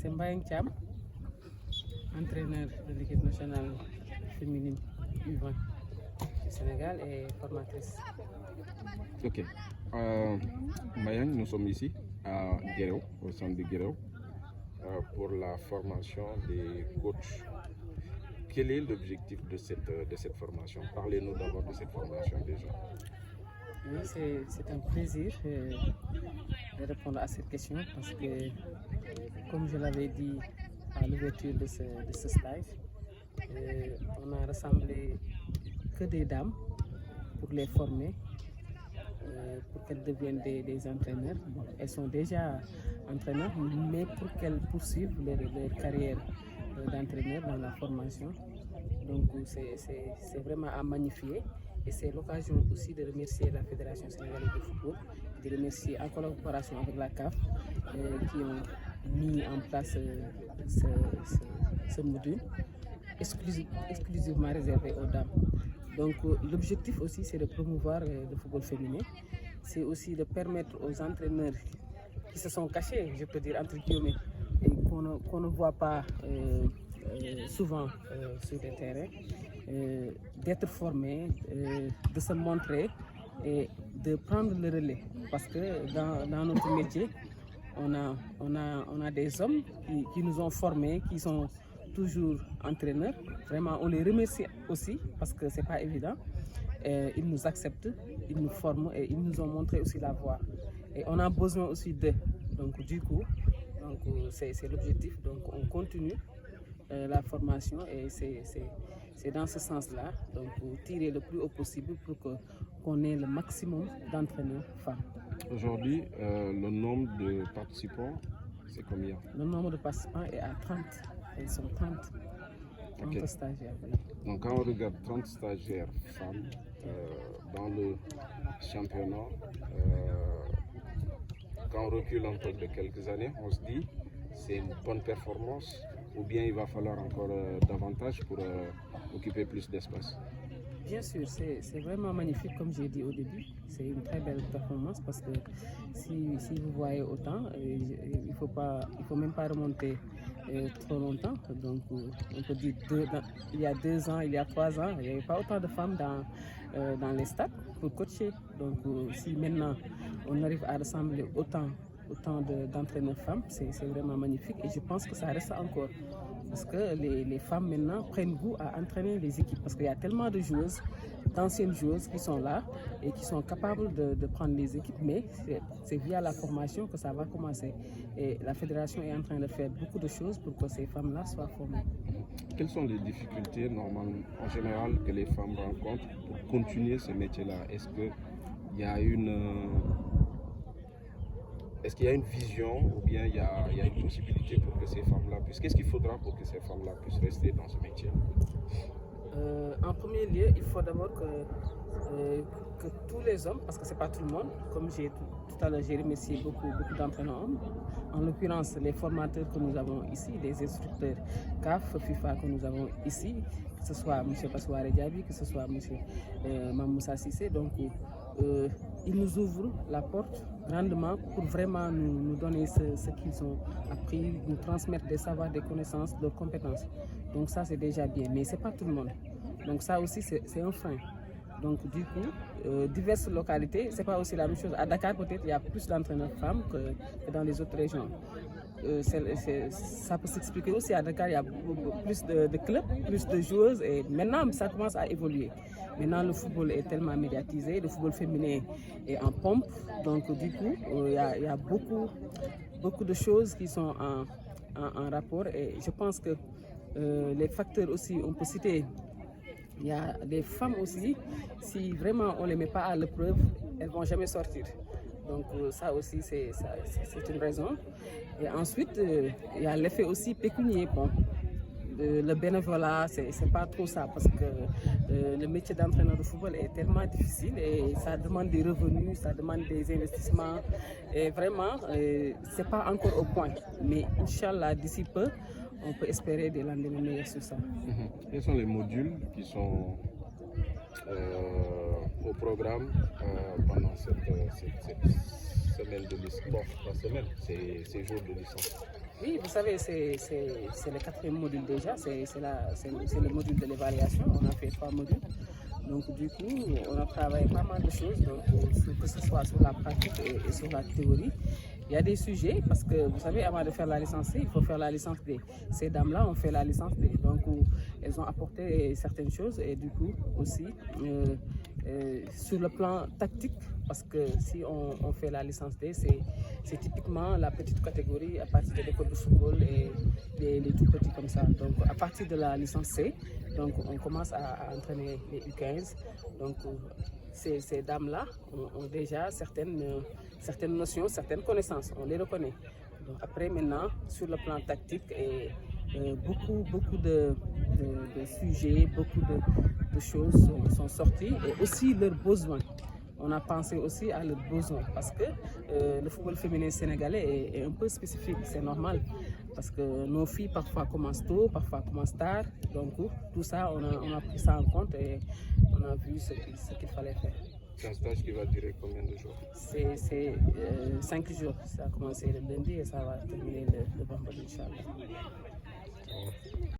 c'est Mbayang Thiam, entraîneur de l'équipe nationale féminine U20 du Sénégal et formatrice. Ok. Mbayang, nous sommes ici à Guéréo, au centre de Guéréo, pour la formation des coachs. Quel est l'objectif de cette formation? Parlez-nous d'abord de cette formation déjà. Oui, c'est un plaisir de répondre à cette question parce que, comme je l'avais dit à l'ouverture de ce stage, on a rassemblé que des dames pour les former, pour qu'elles deviennent des entraîneurs. Bon, elles sont déjà entraîneurs, mais pour qu'elles poursuivent leur carrière d'entraîneur dans la formation. Donc c'est vraiment à magnifier. Et c'est l'occasion aussi de remercier la Fédération sénégalaise de football, de remercier en collaboration avec la CAF qui ont mis en place ce module exclusivement réservé aux dames. Donc l'objectif aussi c'est de promouvoir le football féminin, c'est aussi de permettre aux entraîneurs qui se sont cachés, je peux dire entre guillemets, et qu'on ne voit pas souvent sur les terrains, d'être formés, de se montrer et de prendre le relais. Parce que dans notre métier, on a des hommes qui nous ont formés, qui sont toujours entraîneurs. Vraiment, on les remercie aussi parce que c'est pas évident. Ils nous acceptent, ils nous forment et ils nous ont montré aussi la voie. Et on a besoin aussi d'eux. Donc du coup, c'est l'objectif. Donc on continue la formation et c'est dans ce sens-là, donc tirer le plus haut possible pour qu'on ait le maximum d'entraîneurs femmes. Aujourd'hui, le nombre de participants, c'est combien? Le nombre de participants est à 30. Ils sont 30. 30 stagiaires. Donc quand on regarde 30 stagiaires femmes dans le championnat, quand on recule un peu de quelques années, on se dit c'est une bonne performance ou bien il va falloir encore davantage pour occuper plus d'espace? Bien sûr, c'est vraiment magnifique comme j'ai dit au début. C'est une très belle performance parce que si vous voyez autant, il faut même pas remonter trop longtemps. Donc on peut dire il y a 2 ans, il y a 3 ans, il n'y avait pas autant de femmes dans les stades pour coacher. Donc si maintenant on arrive à rassembler autant d'entraîneurs femmes, c'est vraiment magnifique et je pense que ça reste encore. Parce que les femmes maintenant prennent goût à entraîner les équipes parce qu'il y a tellement de joueuses, d'anciennes joueuses qui sont là et qui sont capables de prendre les équipes, mais c'est via la formation que ça va commencer. Et la fédération est en train de faire beaucoup de choses pour que ces femmes-là soient formées. Quelles sont les difficultés normales en général que les femmes rencontrent pour continuer ce métier-là? Est-ce qu'il y a une vision ou bien il y a une possibilité pour que ces femmes-là puissent... Qu'est-ce qu'il faudra pour que ces femmes-là puissent rester dans ce métier? En premier lieu, il faut d'abord que tous les hommes, parce que ce n'est pas tout le monde, comme tout à l'heure j'ai remercié beaucoup d'entraîneurs hommes, en l'occurrence les formateurs que nous avons ici, les instructeurs CAF, FIFA que nous avons ici, que ce soit M. Passouare Diaby, que ce soit M. Mamoussa Sissé, donc ils nous ouvrent la porte grandement pour vraiment nous donner ce qu'ils ont appris, nous transmettre des savoirs, des connaissances, des compétences. Donc ça c'est déjà bien, mais ce n'est pas tout le monde. Donc ça aussi c'est un frein. Donc du coup, diverses localités, c'est pas aussi la même chose. À Dakar peut-être il y a plus d'entraîneurs femmes que dans les autres régions. Ça peut s'expliquer aussi. À Dakar, il y a plus de clubs, plus de joueuses et maintenant ça commence à évoluer. Maintenant le football est tellement médiatisé, le football féminin est en pompe, donc du coup il y a beaucoup de choses qui sont en rapport et je pense que les facteurs aussi, on peut citer, il y a des femmes aussi, si vraiment on ne les met pas à l'épreuve, elles ne vont jamais sortir. Donc ça aussi c'est une raison. Et ensuite il y a l'effet aussi pécunier. Bon, le bénévolat c'est pas trop ça parce que le métier d'entraîneur de football est tellement difficile et ça demande des revenus, ça demande des investissements et vraiment c'est pas encore au point. Mais Inch'Allah d'ici peu on peut espérer des lendemains meilleurs sur ça. Quels sont les modules qui sont au programme pendant cette semaine de licence? Bon, la semaine, c'est jours de licence. Oui, vous savez, c'est le quatrième module déjà, c'est le module de l'évaluation, on a fait 3 modules. Donc du coup, on a travaillé pas mal de choses, donc, que ce soit sur la pratique et sur la théorie. Il y a des sujets, parce que vous savez, avant de faire la licence C, il faut faire la licence D. Ces dames-là ont fait la licence D, donc elles ont apporté certaines choses et du coup aussi sur le plan tactique, parce que si on fait la licence D, c'est typiquement la petite catégorie à partir de l'école de football et les tout petits comme ça. Donc à partir de la licence C, donc on commence à entraîner les U15. Donc ces dames-là ont déjà certaines notions, certaines connaissances, on les reconnaît. Donc après maintenant, sur le plan tactique, et beaucoup de sujets, beaucoup de choses sont sorties et aussi leurs besoins. On a pensé aussi à leurs besoins parce que le football féminin sénégalais est un peu spécifique, c'est normal. Parce que nos filles parfois commencent tôt, parfois commencent tard. Donc tout ça, on a pris ça en compte et on a vu ce qu'il fallait faire. C'est un stage qui va durer combien de jours? C'est 5 jours. Ça a commencé le lundi et ça va terminer le vendredi, Inch'Allah.